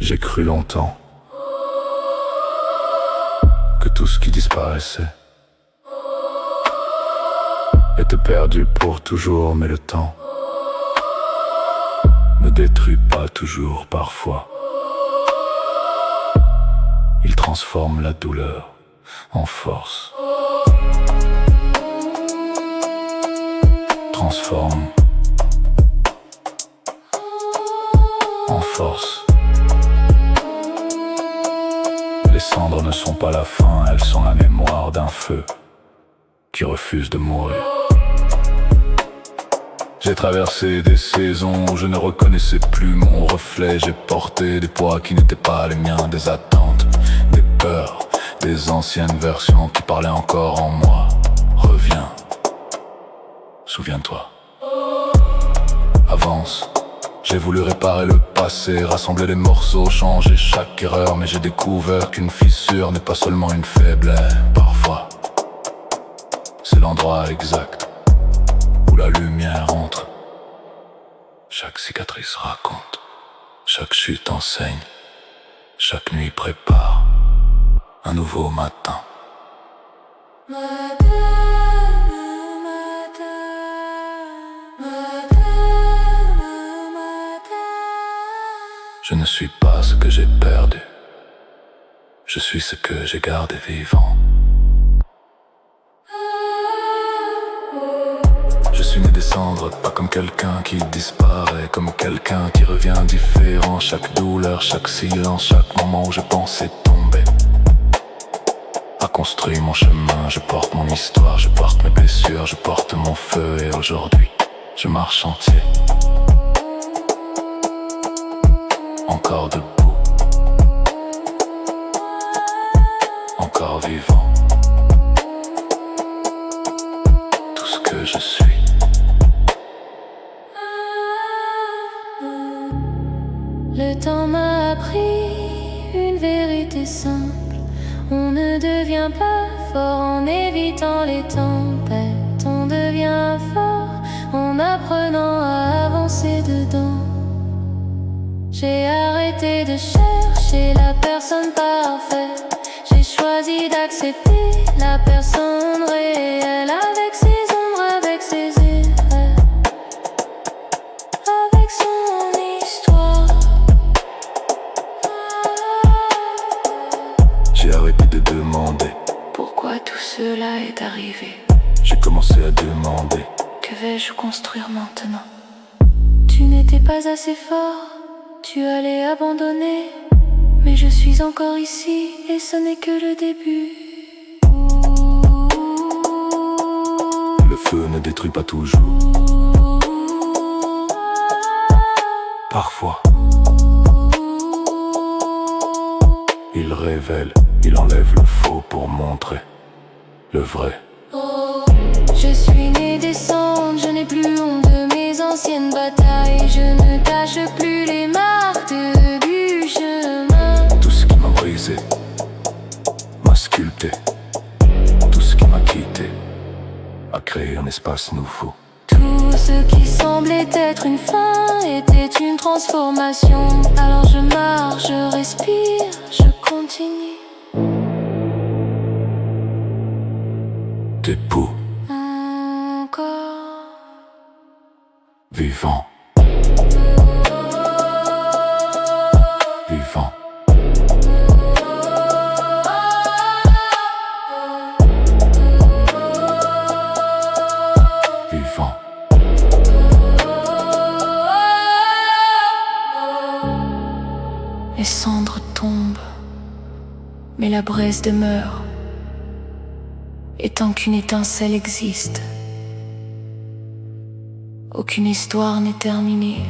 J'ai cru longtemps que tout ce qui disparaissait était perdu pour toujours, mais le temps ne détruit pas toujours. Parfois, il transforme la douleur en force, transforme en force. Les cendres ne sont pas la fin, elles sont la mémoire d'un feu qui refuse de mourir. J'ai traversé des saisons où je ne reconnaissais plus mon reflet. J'ai porté des poids qui n'étaient pas les miens, des attentes, des peurs, des anciennes versions qui parlaient encore en moi. Reviens, souviens-toi, avance. J'ai voulu réparer le passé, rassembler les morceaux, changer chaque erreur. Mais j'ai découvert qu'une fissure n'est pas seulement une faiblesse. Parfois, c'est l'endroit exact où la lumière entre. Chaque cicatrice raconte, chaque chute enseigne, chaque nuit prépare un nouveau matin. Je ne suis pas ce que j'ai perdu, je suis ce que j'ai gardé vivant. Je suis né des cendres, pas comme quelqu'un qui disparaît, comme quelqu'un qui revient différent. Chaque douleur, chaque silence, chaque moment où je pensais tomber a construit mon chemin. Je porte mon histoire, je porte mes blessures, je porte mon feu. Et aujourd'hui, je marche entier, encore debout, encore vivant. Tout ce que je suis. Le temps m'a appris une vérité simple. On ne devient pas fort en évitant les tempêtes. On devient fort en apprenant à avancer dedans. J'ai arrêté de chercher la personne parfaite. J'ai choisi d'accepter la personne réelle, avec ses ombres, avec ses erreurs, avec son histoire. J'ai arrêté de demander Pourquoi tout cela est arrivé? j'ai commencé à demander. Que vais-je construire maintenant? Tu n'étais pas assez fort, tu allais abandonner. Mais je suis encore ici et ce n'est que le début. Le feu ne détruit pas toujours. Parfois, il révèle, il enlève le faux pour montrer le vrai. Je suis né des cendres, je n'ai plus honte de mes anciennes batailles. Je ne cache plus les marques du chemin. Tout ce qui m'a brisé m'a sculpté. Tout ce qui m'a quitté a créé un espace nouveau. Tout ce qui semblait être une fin était une transformation. Alors je marche, je respire, je continue. Debout, Encore vivant, vivant. Vivant. Les cendres tombent, mais la braise demeure. Et tant qu'une étincelle existe, aucune histoire n'est terminée.